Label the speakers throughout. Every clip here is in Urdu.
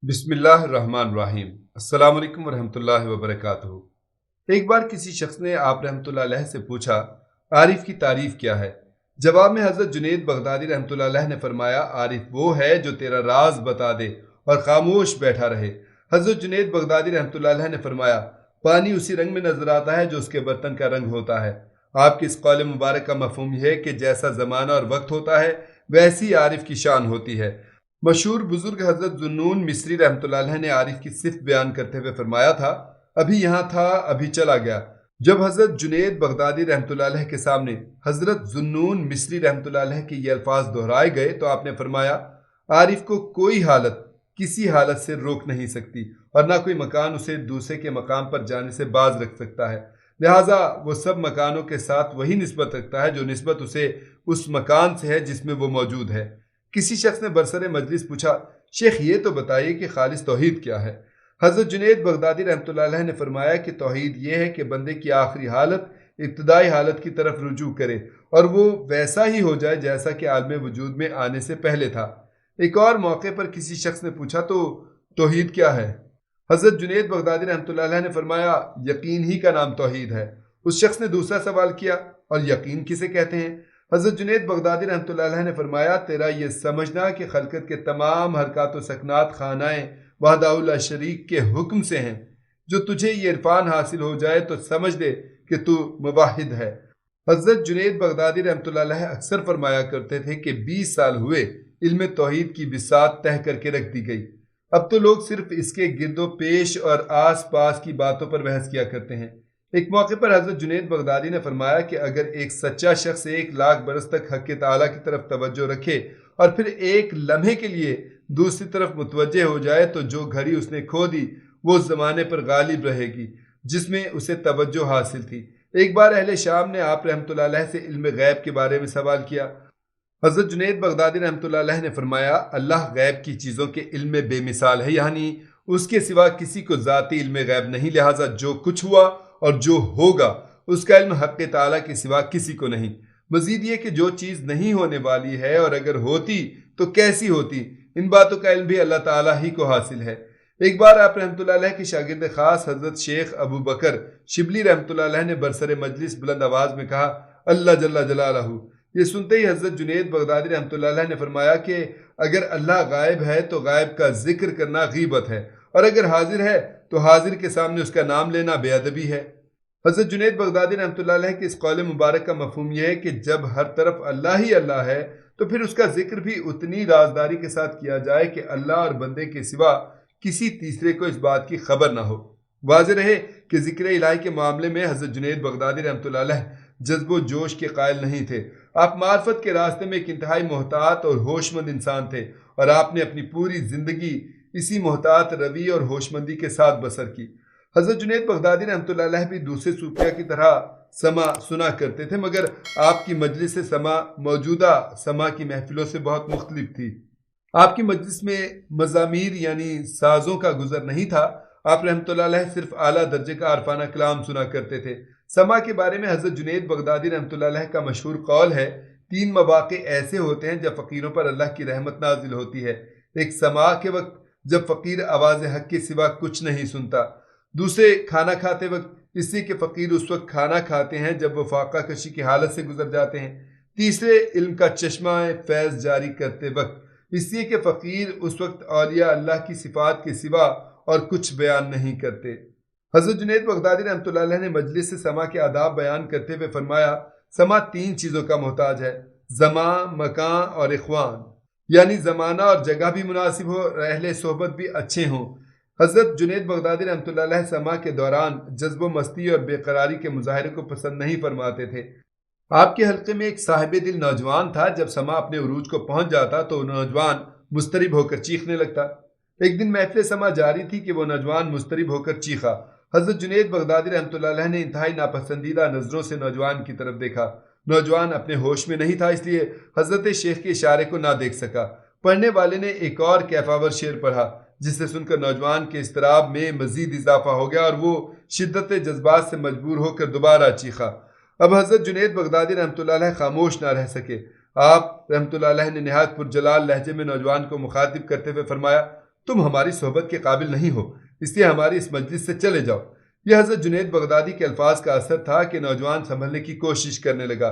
Speaker 1: بسم اللہ الرحمن الرحیم۔ السلام علیکم ورحمۃ اللہ وبرکاتہ۔ ایک بار کسی شخص نے آپ رحمۃ اللہ علیہ سے پوچھا عارف کی تعریف کیا ہے؟ جواب میں حضرت جنید بغدادی رحمۃ اللہ علیہ نے فرمایا عارف وہ ہے جو تیرا راز بتا دے اور خاموش بیٹھا رہے۔ حضرت جنید بغدادی رحمۃ اللہ علیہ نے فرمایا پانی اسی رنگ میں نظر آتا ہے جو اس کے برتن کا رنگ ہوتا ہے۔ آپ کے اس قول مبارک کا مفہوم یہ ہے کہ جیسا زمانہ اور وقت ہوتا ہے ویسی عارف کی شان ہوتی ہے۔ مشہور بزرگ حضرت ذوالنون مصری رحمۃ اللہ علیہ نے عارف کی صفت بیان کرتے ہوئے فرمایا تھا ابھی یہاں تھا ابھی چلا گیا۔ جب حضرت جنید بغدادی رحمۃ اللہ علیہ کے سامنے حضرت ذوالنون مصری رحمۃ اللہ علیہ کے یہ الفاظ دہرائے گئے تو آپ نے فرمایا عارف کو کوئی حالت کسی حالت سے روک نہیں سکتی اور نہ کوئی مکان اسے دوسرے کے مقام پر جانے سے باز رکھ سکتا ہے، لہٰذا وہ سب مکانوں کے ساتھ وہی نسبت رکھتا ہے جو نسبت اسے اس مکان سے ہے جس میں وہ موجود ہے۔ کسی شخص نے برسر مجلس پوچھا شیخ یہ تو بتائیے کہ خالص توحید کیا ہے؟ حضرت جنید بغدادی رحمۃ اللہ علیہ نے فرمایا کہ توحید یہ ہے کہ بندے کی آخری حالت ابتدائی حالت کی طرف رجوع کرے اور وہ ویسا ہی ہو جائے جیسا کہ عالم وجود میں آنے سے پہلے تھا۔ ایک اور موقع پر کسی شخص نے پوچھا تو توحید کیا ہے؟ حضرت جنید بغدادی رحمۃ اللہ علیہ نے فرمایا یقین ہی کا نام توحید ہے۔ اس شخص نے دوسرا سوال کیا اور یقین کسے کہتے ہیں؟ حضرت جنید بغدادی رحمۃ اللہ علیہ نے فرمایا تیرا یہ سمجھنا کہ خلقت کے تمام حرکات و سکنات خانہ وحدہ لا شریک کے حکم سے ہیں، جو تجھے یہ عرفان حاصل ہو جائے تو سمجھ دے کہ تو موحد ہے۔ حضرت جنید بغدادی رحمۃ اللہ علیہ اکثر فرمایا کرتے تھے کہ 20 سال ہوئے علم توحید کی بساط تہ کر کے رکھ دی گئی، اب تو لوگ صرف اس کے گرد و پیش اور آس پاس کی باتوں پر بحث کیا کرتے ہیں۔ ایک موقع پر حضرت جنید بغدادی نے فرمایا کہ اگر ایک سچا شخص 1,00,000 برس تک حق تعالیٰ کی طرف توجہ رکھے اور پھر ایک لمحے کے لیے دوسری طرف متوجہ ہو جائے تو جو گھڑی اس نے کھو دی وہ اس زمانے پر غالب رہے گی جس میں اسے توجہ حاصل تھی۔ ایک بار اہل شام نے آپ رحمۃ اللہ علیہ سے علم غیب کے بارے میں سوال کیا۔ حضرت جنید بغدادی رحمۃ اللہ علیہ نے فرمایا اللہ غیب کی چیزوں کے علم میں بے مثال ہے، یعنی اس کے سوا کسی کو ذاتی علم غیب نہیں، لہٰذا جو کچھ ہوا اور جو ہوگا اس کا علم حق تعالیٰ کے سوا کسی کو نہیں۔ مزید یہ کہ جو چیز نہیں ہونے والی ہے اور اگر ہوتی تو کیسی ہوتی، ان باتوں کا علم بھی اللہ تعالیٰ ہی کو حاصل ہے۔ ایک بار آپ رحمۃ اللہ علیہ کے شاگرد خاص حضرت شیخ ابو بکر شبلی رحمۃ اللہ علیہ نے برسر مجلس بلند آواز میں کہا اللہ جل جلالہ۔ یہ سنتے ہی حضرت جنید بغدادی رحمۃ اللہ علیہ نے فرمایا کہ اگر اللہ غائب ہے تو غائب کا ذکر کرنا غیبت ہے اور اگر حاضر ہے تو حاضر کے سامنے اس کا نام لینا بے ادبی ہے۔ حضرت جنید بغدادی رحمۃ اللہ علیہ کے اس قول مبارک کا مفہوم یہ ہے کہ جب ہر طرف اللہ ہی اللہ ہے تو پھر اس کا ذکر بھی اتنی رازداری کے ساتھ کیا جائے کہ اللہ اور بندے کے سوا کسی تیسرے کو اس بات کی خبر نہ ہو۔ واضح رہے کہ ذکر الہی کے معاملے میں حضرت جنید بغدادی رحمۃ اللہ علیہ جذب و جوش کے قائل نہیں تھے۔ آپ معرفت کے راستے میں ایک انتہائی محتاط اور ہوش مند انسان تھے اور آپ نے اپنی پوری زندگی اسی محتاط روی اور ہوش مندی کے ساتھ بسر کی۔ حضرت جنید بغدادی رحمۃ اللہ علیہ بھی دوسرے صوفیہ کی طرح سما سنا کرتے تھے، مگر آپ کی مجلس سما موجودہ سما کی محفلوں سے بہت مختلف تھی۔ آپ کی مجلس میں مزامیر یعنی سازوں کا گزر نہیں تھا، آپ رحمۃ اللہ علیہ صرف اعلیٰ درجے کا عارفانہ کلام سنا کرتے تھے۔ سما کے بارے میں حضرت جنید بغدادی رحمۃ اللہ علیہ کا مشہور قول ہے 3 مواقع ایسے ہوتے ہیں جب فقیروں پر اللہ کی رحمت نازل ہوتی ہے۔ ایک سما کے وقت جب فقیر آواز حق کے سوا کچھ نہیں سنتا، دوسرے کھانا کھاتے وقت اس لیے کہ فقیر اس وقت کھانا کھاتے ہیں جب وہ فاقہ کشی کی حالت سے گزر جاتے ہیں، تیسرے علم کا چشمہ فیض جاری کرتے وقت اس لیے کہ فقیر اس وقت اولیاء اللہ کی صفات کے سوا اور کچھ بیان نہیں کرتے۔ حضرت جنید بغدادی رحمۃ اللہ علیہ نے مجلس سے سما کے آداب بیان کرتے ہوئے فرمایا سما 3 چیزوں کا محتاج ہے، زمان، مکان اور اخوان، یعنی زمانہ اور جگہ بھی مناسب ہو اور اہل صحبت بھی اچھے ہوں۔ حضرت جنید بغدادی رحمۃ اللہ علیہ سما کے دوران جذب و مستی اور بے قراری کے مظاہرے کو پسند نہیں فرماتے تھے۔ آپ کے حلقے میں ایک صاحب دل نوجوان تھا، جب سما اپنے عروج کو پہنچ جاتا تو نوجوان مضطرب ہو کر چیخنے لگتا۔ ایک دن محفل سما جاری تھی کہ وہ نوجوان مضطرب ہو کر چیخا۔ حضرت جنید بغدادی رحمۃ اللہ علیہ نے انتہائی ناپسندیدہ نظروں سے نوجوان کی طرف دیکھا۔ نوجوان اپنے ہوش میں نہیں تھا، اس لیے حضرت شیخ کے اشارے کو نہ دیکھ سکا۔ پڑھنے والے نے ایک اور کیفاور شعر پڑھا جسے سن کر نوجوان کے اضطراب میں مزید اضافہ ہو گیا اور وہ شدت جذبات سے مجبور ہو کر دوبارہ چیخا۔ اب حضرت جنید بغدادی رحمۃ اللہ علیہ خاموش نہ رہ سکے۔ آپ رحمۃ اللہ علیہ نے نہایت پرجلال لہجے میں نوجوان کو مخاطب کرتے ہوئے فرمایا تم ہماری صحبت کے قابل نہیں ہو، اس لیے ہماری اس مجلس سے چلے جاؤ۔ یہ حضرت جنید بغدادی کے الفاظ کا اثر تھا کہ نوجوان سنبھلنے کی کوشش کرنے لگا۔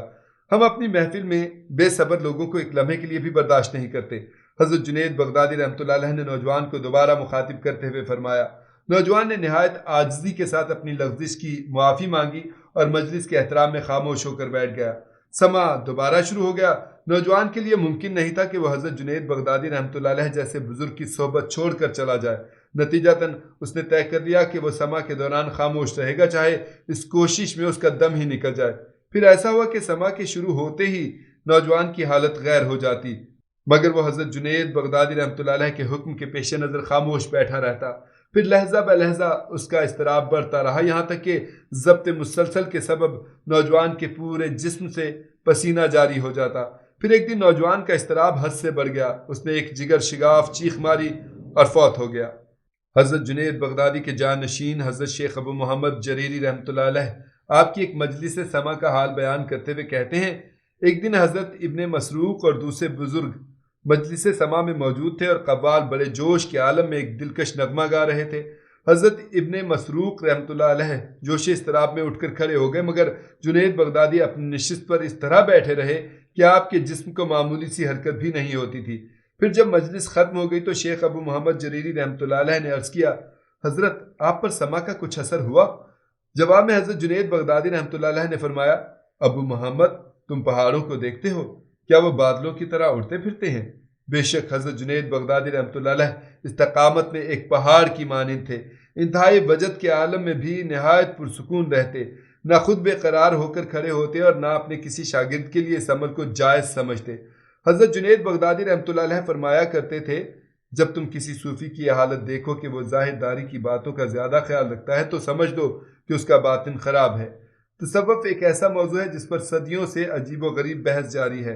Speaker 1: ہم اپنی محفل میں بے صبر لوگوں کو ایک لمحے کے لیے بھی برداشت نہیں کرتے۔ حضرت جنید بغدادی رحمۃ اللہ علیہ نے نوجوان کو دوبارہ مخاطب کرتے ہوئے فرمایا۔ نوجوان نے نہایت عاجزی کے ساتھ اپنی لغزش کی معافی مانگی اور مجلس کے احترام میں خاموش ہو کر بیٹھ گیا۔ سما دوبارہ شروع ہو گیا۔ نوجوان کے لیے ممکن نہیں تھا کہ وہ حضرت جنید بغدادی رحمۃ اللہ علیہ جیسے بزرگ کی صحبت چھوڑ کر چلا جائے۔ نتیجتاً اس نے طے کر لیا کہ وہ سما کے دوران خاموش رہے گا، چاہے اس کوشش میں اس کا دم ہی نکل جائے۔ پھر ایسا ہوا کہ سما کے شروع ہوتے ہی نوجوان کی حالت غیر ہو جاتی، مگر وہ حضرت جنید بغدادی رحمۃ اللہ علیہ کے حکم کے پیش نظر خاموش بیٹھا رہتا۔ پھر لہجہ بہ لہجہ اس کا اضطراب بڑھتا رہا، یہاں تک کہ ضبط مسلسل کے سبب نوجوان کے پورے جسم سے پسینہ جاری ہو جاتا۔ پھر ایک دن نوجوان کا اضطراب حد سے بڑھ گیا، اس نے ایک جگر شگاف چیخ ماری اور فوت ہو گیا۔ حضرت جنید بغدادی کے جانشین حضرت شیخ ابو محمد جریری رحمۃ اللہ علیہ آپ کی ایک مجلس سما کا حال بیان کرتے ہوئے کہتے ہیں، ایک دن حضرت ابن مسروق اور دوسرے بزرگ مجلس سما میں موجود تھے اور قوال بڑے جوش کے عالم میں ایک دلکش نغمہ گا رہے تھے۔ حضرت ابن مسروق رحمۃ اللہ علیہ جوش اضطراب میں اٹھ کر کھڑے ہو گئے، مگر جنید بغدادی اپنی نشست پر اس طرح بیٹھے رہے کہ آپ کے جسم کو معمولی سی حرکت بھی نہیں ہوتی تھی۔ پھر جب مجلس ختم ہو گئی تو شیخ ابو محمد جریری رحمۃ اللہ علیہ نے عرض کیا، حضرت آپ پر سما کا کچھ اثر ہوا؟ جواب میں حضرت جنید بغدادی رحمۃ اللہ علیہ نے فرمایا، ابو محمد تم پہاڑوں کو دیکھتے ہو، کیا وہ بادلوں کی طرح اڑتے پھرتے ہیں؟ بے شک حضرت جنید بغدادی رحمۃ اللہ علیہ استقامت میں ایک پہاڑ کی مانند تھے، انتہائی وجد کے عالم میں بھی نہایت پرسکون رہتے، نہ خود بے قرار ہو کر کھڑے ہوتے اور نہ اپنے کسی شاگرد کے لیے اس عمل کو جائز سمجھتے۔ حضرت جنید بغدادی رحمۃ اللہ علیہ فرمایا کرتے تھے، جب تم کسی صوفی کی یہ حالت دیکھو کہ وہ ظاہر داری کی باتوں کا زیادہ خیال رکھتا ہے تو سمجھ دو کہ اس کا باطن خراب ہے۔ تصوف ایک ایسا موضوع ہے جس پر صدیوں سے عجیب و غریب بحث جاری ہے،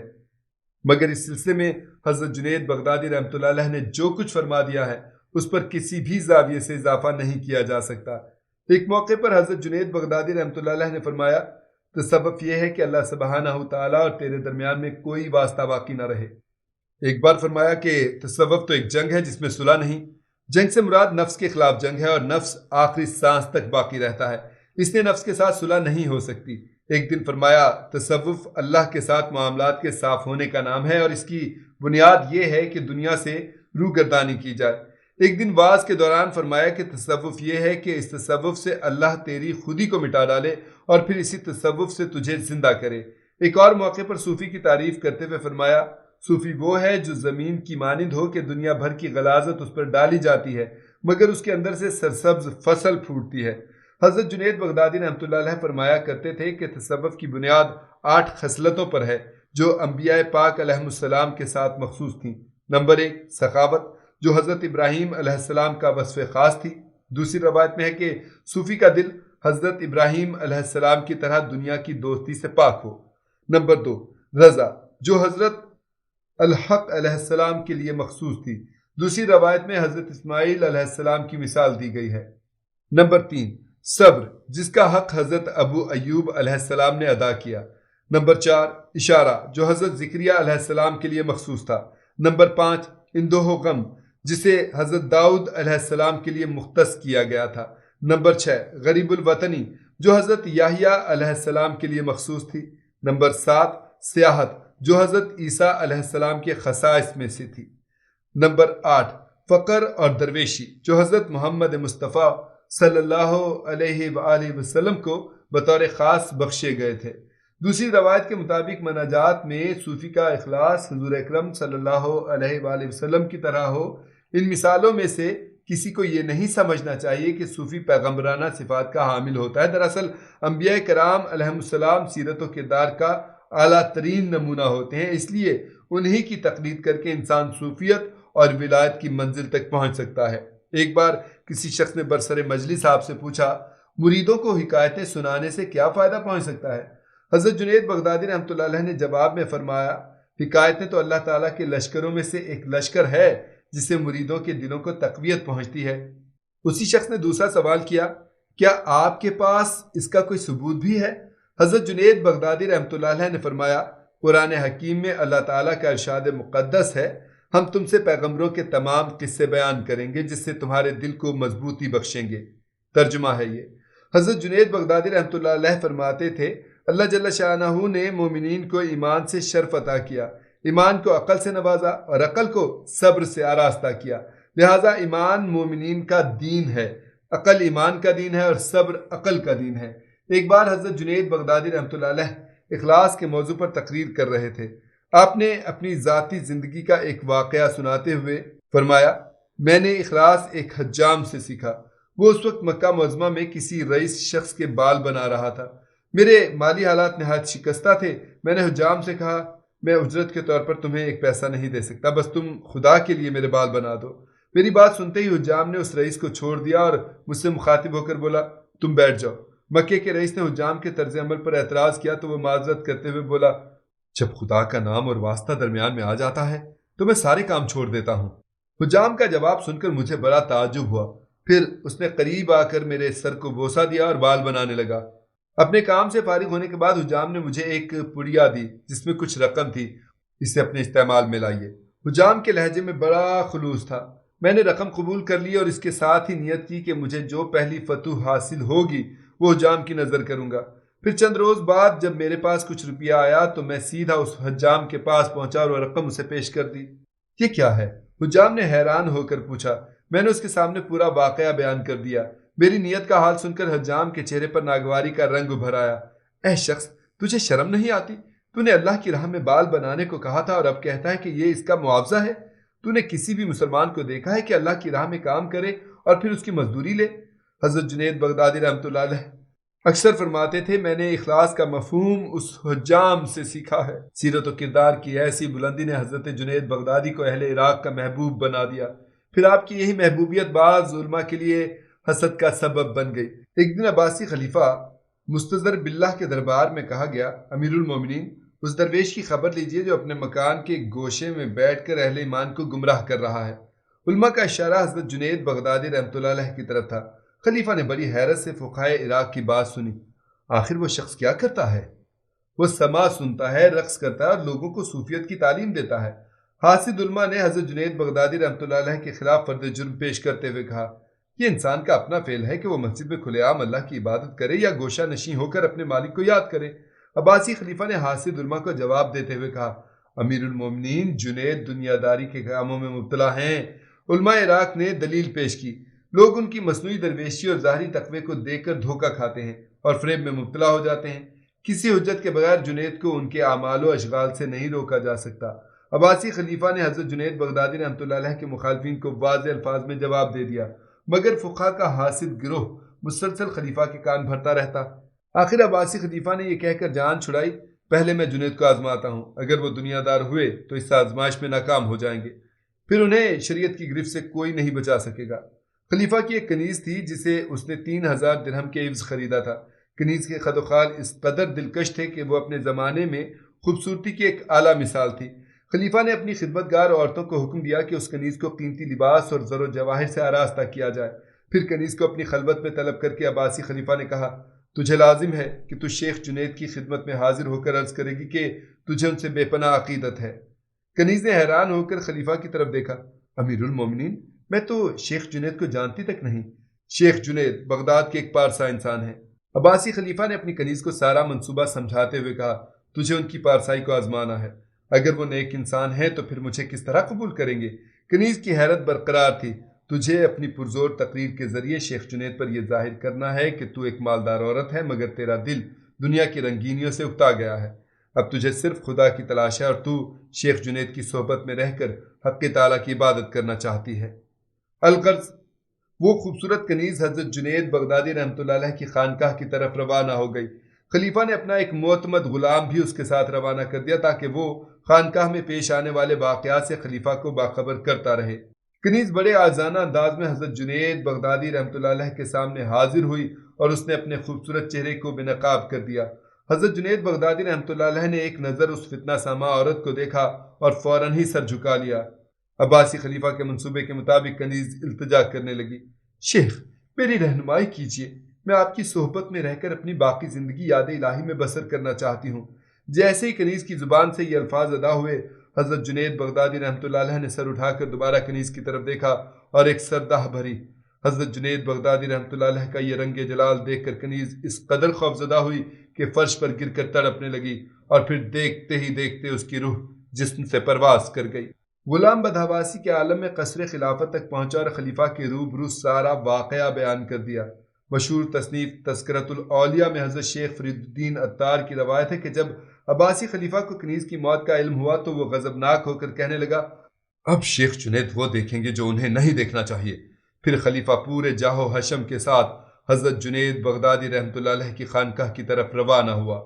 Speaker 1: مگر اس سلسلے میں حضرت جنید بغدادی رحمۃ اللہ علیہ نے جو کچھ فرما دیا ہے اس پر کسی بھی زاویے سے اضافہ نہیں کیا جا سکتا۔ ایک موقع پر حضرت جنید بغدادی رحمۃ اللہ علیہ نے فرمایا، تصوف یہ ہے کہ اللہ سبحانہ تعالیٰ اور تیرے درمیان میں کوئی واسطہ باقی نہ رہے۔ ایک بار فرمایا کہ تصوف تو ایک جنگ ہے جس میں صلح نہیں۔ جنگ سے مراد نفس کے خلاف جنگ ہے اور نفس آخری سانس تک باقی رہتا ہے، اس لیے نفس کے ساتھ صلح نہیں ہو سکتی۔ ایک دن فرمایا، تصوف اللہ کے ساتھ معاملات کے صاف ہونے کا نام ہے اور اس کی بنیاد یہ ہے کہ دنیا سے روگردانی کی جائے۔ ایک دن وعظ کے دوران فرمایا کہ تصوف یہ ہے کہ اس تصوف سے اللہ تیری خودی کو مٹا ڈالے اور پھر اسی تصوف سے تجھے زندہ کرے۔ ایک اور موقع پر صوفی کی تعریف کرتے ہوئے فرمایا، صوفی وہ ہے جو زمین کی مانند ہو کہ دنیا بھر کی غلاظت اس پر ڈالی جاتی ہے مگر اس کے اندر سے سرسبز فصل پھوٹتی ہے۔ حضرت جنید بغدادی رحمۃ اللہ علیہ فرمایا کرتے تھے کہ تصوف کی بنیاد 8 خصلتوں پر ہے جو انبیاء پاک علیہ السلام کے ساتھ مخصوص تھیں۔ نمبر 1 سخاوت، جو حضرت ابراہیم علیہ السلام کا وصف خاص تھی۔ دوسری روایت میں ہے کہ صوفی کا دل حضرت ابراہیم علیہ السلام کی طرح دنیا کی دوستی سے پاک ہو۔ نمبر 2 رضا، جو حضرت الحق علیہ السلام کے لیے مخصوص تھی۔ دوسری روایت میں حضرت اسماعیل علیہ السلام کی مثال دی گئی ہے۔ نمبر 3 صبر، جس کا حق حضرت ابو ایوب علیہ السلام نے ادا کیا۔ نمبر 4 اشارہ، جو حضرت زکریا علیہ السلام کے لیے مخصوص تھا۔ نمبر 5 اندوہ و غم، جسے حضرت داؤد علیہ السلام کے لیے مختص کیا گیا تھا۔ نمبر 6 غریب الوطنی، جو حضرت یحییٰ علیہ السلام کے لیے مخصوص تھی۔ نمبر 7 سیاحت، جو حضرت عیسیٰ علیہ السلام کے خصائص میں سے تھی۔ نمبر 8 فقر اور درویشی، جو حضرت محمد مصطفیٰ صلی اللہ علیہ وآلہ وسلم کو بطور خاص بخشے گئے تھے۔ دوسری روایت کے مطابق مناجات میں صوفی کا اخلاص حضور اکرم صلی اللہ علیہ وآلہ وسلم کی طرح ہو۔ ان مثالوں میں سے کسی کو یہ نہیں سمجھنا چاہیے کہ صوفی پیغمبرانہ صفات کا حامل ہوتا ہے۔ دراصل انبیاء کرام علیہ السلام سیرت و کردار کا اعلیٰ ترین نمونہ ہوتے ہیں، اس لیے انہی کی تقلید کر کے انسان صوفیت اور ولایت کی منزل تک پہنچ سکتا ہے۔ ایک بار کسی شخص نے برسر مجلس آپ سے پوچھا، مریدوں کو حکایتیں سنانے سے کیا فائدہ پہنچ سکتا ہے؟ حضرت جنید بغدادی رحمۃ اللہ علیہ نے جواب میں فرمایا، حکایتیں تو اللہ تعالیٰ کے لشکروں میں سے ایک لشکر ہے جس سے مریدوں کے دلوں کو تقویت پہنچتی ہے۔ اسی شخص نے دوسرا سوال کیا، کیا آپ کے پاس اس کا کوئی ثبوت بھی ہے؟ حضرت جنید بغدادی رحمۃ اللہ علیہ نے فرمایا، قرآن حکیم میں اللہ تعالیٰ کا ارشاد مقدس ہے، ہم تم سے پیغمبروں کے تمام قصے بیان کریں گے جس سے تمہارے دل کو مضبوطی بخشیں گے۔ ترجمہ ہے یہ۔ حضرت جنید بغدادی رحمۃ اللہ علیہ فرماتے تھے، اللہ جل شانہ نے مومنین کو ایمان سے شرف عطا کیا، ایمان کو عقل سے نوازا اور عقل کو صبر سے آراستہ کیا۔ لہٰذا ایمان مومنین کا دین ہے، عقل ایمان کا دین ہے اور صبر عقل کا دین ہے۔ ایک بار حضرت جنید بغدادی رحمۃ اللہ علیہ اخلاص کے موضوع پر تقریر کر رہے تھے۔ آپ نے اپنی ذاتی زندگی کا ایک واقعہ سناتے ہوئے فرمایا، میں نے اخلاص ایک حجام سے سیکھا۔ وہ اس وقت مکہ معظمہ میں کسی رئیس شخص کے بال بنا رہا تھا۔ میرے مالی حالات نہایت شکستہ تھے۔ میں نے حجام سے کہا، میں اجرت کے طور پر تمہیں ایک پیسہ نہیں دے سکتا، بس تم خدا کے لیے میرے بال بنا دو۔ میری بات سنتے ہی حجام نے اس رئیس کو چھوڑ دیا اور مجھ سے مخاطب ہو کر بولا، تم بیٹھ جاؤ۔ مکے کے رئیس نے حجام کے طرز عمل پر اعتراض کیا تو وہ معذرت کرتے ہوئے بولا، جب خدا کا نام اور واسطہ درمیان میں آ جاتا ہے تو میں سارے کام چھوڑ دیتا ہوں۔ حجام کا جواب سن کر مجھے بڑا تعجب ہوا۔ پھر اس نے قریب آ کر میرے سر کو بوسہ دیا اور بال بنانے لگا۔ اپنے کام سے فارغ ہونے کے بعد حجام نے مجھے ایک پڑیا دی جس میں کچھ رقم تھی، اسے اپنے استعمال میں لائیے۔ حجام کے لہجے میں بڑا خلوص تھا۔ میں نے رقم قبول کر لی اور اس کے ساتھ ہی نیت کی کہ مجھے جو پہلی فتح حاصل ہوگی وہ حجام کی نظر کروں گا۔ پھر چند روز بعد جب میرے پاس کچھ روپیہ آیا تو میں سیدھا اس حجام کے پاس پہنچا اور وہ رقم اسے پیش کر دی۔ یہ کیا ہے؟ حجام نے حیران ہو کر پوچھا۔ میں نے اس کے سامنے پورا واقعہ بیان کر دیا۔ میری نیت کا حال سن کر حجام کے چہرے پر ناگواری کا رنگ ابھر آیا۔ اے شخص، تجھے شرم نہیں آتی؟ تو نے اللہ کی راہ میں بال بنانے کو کہا تھا اور اب کہتا ہے کہ یہ اس کا معاوضہ ہے؟ تو نے کسی بھی مسلمان کو دیکھا ہے کہ اللہ کی راہ میں کام کرے اور پھر اس کی مزدوری لے؟ حضرت جنید بغدادی رحمۃ اللہ علیہ اکثر فرماتے تھے، میں نے اخلاص کا مفہوم اس حجام سے سیکھا ہے۔ سیرت و کردار کی ایسی بلندی نے حضرت جنید بغدادی کو اہل عراق کا محبوب بنا دیا۔ پھر آپ کی یہی محبوبیت بعض علماء کے لیے حسد کا سبب بن گئی۔ ایک دن عباسی خلیفہ مستظر باللہ کے دربار میں کہا گیا، امیر المومنین، اس درویش کی خبر لیجئے جو اپنے مکان کے گوشے میں بیٹھ کر اہل ایمان کو گمراہ کر رہا ہے۔ علماء کا اشارہ حضرت جنید بغدادی رحمۃ اللہ علیہ کی طرف تھا۔ خلیفہ نے بڑی حیرت سے فقہائے عراق کی بات سنی۔ آخر وہ شخص کیا کرتا ہے؟ وہ سماع سنتا ہے، رقص کرتا ہے اور لوگوں کو صوفیت کی تعلیم دیتا ہے۔ حاسد علماء نے حضرت جنید بغدادی رحمۃ اللہ علیہ کے خلاف فرد جرم پیش کرتے ہوئے کہا، یہ انسان کا اپنا فعل ہے کہ وہ مسجد میں کھلے عام اللہ کی عبادت کرے یا گوشہ نشین ہو کر اپنے مالک کو یاد کرے۔ عباسی خلیفہ نے حاسد علماء کو جواب دیتے ہوئے کہا، امیر المومنین، جنید دنیا داری کے کاموں میں مبتلا ہیں۔ علماء عراق نے دلیل پیش کی، لوگ ان کی مصنوعی درویشی اور ظاہری تقوی کو دیکھ کر دھوکہ کھاتے ہیں اور فریب میں مبتلا ہو جاتے ہیں۔ کسی حجت کے بغیر جنید کو ان کے اعمال و اشغال سے نہیں روکا جا سکتا۔ عباسی خلیفہ نے حضرت جنید بغدادی رحمۃ اللہ علیہ کے مخالفین کو واضح الفاظ میں جواب دے دیا، مگر فقہ کا حاسد گروہ مسلسل خلیفہ کے کان بھرتا رہتا۔ آخر عباسی خلیفہ نے یہ کہہ کر جان چھڑائی، پہلے میں جنید کو آزماتا ہوں، اگر وہ دنیا دار ہوئے تو اس آزمائش میں ناکام ہو جائیں گے، پھر انہیں شریعت کی گرفت سے کوئی نہیں بچا سکے گا۔ خلیفہ کی ایک کنیز تھی جسے اس نے 3000 درہم کے عوض خریدا تھا۔ کنیز کے خد و خال اس قدر دلکش تھے کہ وہ اپنے زمانے میں خوبصورتی کی ایک اعلیٰ مثال تھی۔ خلیفہ نے اپنی خدمت گار عورتوں کو حکم دیا کہ اس کنیز کو قیمتی لباس اور زر و جواہر سے آراستہ کیا جائے۔ پھر کنیز کو اپنی خلوت میں طلب کر کے عباسی خلیفہ نے کہا، تجھے لازم ہے کہ تو شیخ جنید کی خدمت میں حاضر ہو کر عرض کرے گی کہ تجھے ان سے بے پناہ عقیدت ہے۔ کنیز نے حیران ہو کر خلیفہ کی طرف دیکھا، امیر المومنین، میں تو شیخ جنید کو جانتی تک نہیں۔ شیخ جنید بغداد کے ایک پارسا انسان ہیں۔ عباسی خلیفہ نے اپنی کنیز کو سارا منصوبہ سمجھاتے ہوئے کہا، تجھے ان کی پارسائی کو آزمانا ہے، اگر وہ نیک انسان ہے تو پھر مجھے کس طرح قبول کریں گے؟ کنیز کی حیرت برقرار تھی۔ تجھے اپنی پرزور تقریر کے ذریعے شیخ جنید پر یہ ظاہر کرنا ہے کہ تو ایک مالدار عورت ہے مگر تیرا دل دنیا کی رنگینیوں سے اکتا گیا ہے۔ اب تجھے صرف خدا کی تلاش ہے اور تو شیخ جنید کی صحبت میں رہ کر حق تعالیٰ کی عبادت کرنا چاہتی ہے۔ الغرض وہ خوبصورت کنیز حضرت جنید بغدادی رحمۃ اللہ علیہ کی خانقاہ کی طرف روانہ ہو گئی۔ خلیفہ نے اپنا ایک معتمد غلام بھی اس کے ساتھ روانہ کر دیا تاکہ وہ خانقاہ میں پیش آنے والے واقعات سے خلیفہ کو باخبر کرتا رہے۔ کنیز بڑے آزانہ انداز میں حضرت جنید بغدادی رحمۃ اللہ علیہ کے سامنے حاضر ہوئی اور اس نے اپنے خوبصورت چہرے کو بے نقاب کر دیا۔ حضرت جنید بغدادی رحمۃ اللہ علیہ نے ایک نظر اس فتنہ سامہ عورت کو دیکھا اور فوراً ہی سر جھکا لیا۔ عباسی خلیفہ کے منصوبے کے مطابق کنیز التجا کرنے لگی، شیخ میری رہنمائی کیجیے، میں آپ کی صحبت میں رہ کر اپنی باقی زندگی یاد الہی میں بسر کرنا چاہتی ہوں۔ جیسے ہی کنیز کی زبان سے یہ الفاظ ادا ہوئے، حضرت جنید بغدادی رحمۃ اللہ علیہ نے سر اٹھا کر دوبارہ کنیز کی طرف دیکھا اور ایک سردہ بھری حضرت جنید بغدادی رحمۃ اللہ علیہ کا یہ رنگ جلال دیکھ کر کنیز اس قدر خوفزدہ ہوئی کہ فرش پر گر کر تڑپنے لگی اور پھر دیکھتے ہی دیکھتے اس کی روح جسم سے پرواز کر گئی۔ غلام بدحواسی کے عالم میں قصر خلافت تک پہنچا اور خلیفہ کے روبرو سارا واقعہ بیان کر دیا۔ مشہور تصنیف تذکرۃ الاولیاء میں حضرت شیخ فرید الدین عطار کی روایت ہے کہ جب عباسی خلیفہ کو کنیز کی موت کا علم ہوا تو وہ غضبناک ہو کر کہنے لگا، اب شیخ جنید وہ دیکھیں گے جو انہیں نہیں دیکھنا چاہیے۔ پھر خلیفہ پورے جاہ و حشم کے ساتھ حضرت جنید بغدادی رحمۃ اللہ علیہ کی خانقاہ کی طرف روانہ ہوا۔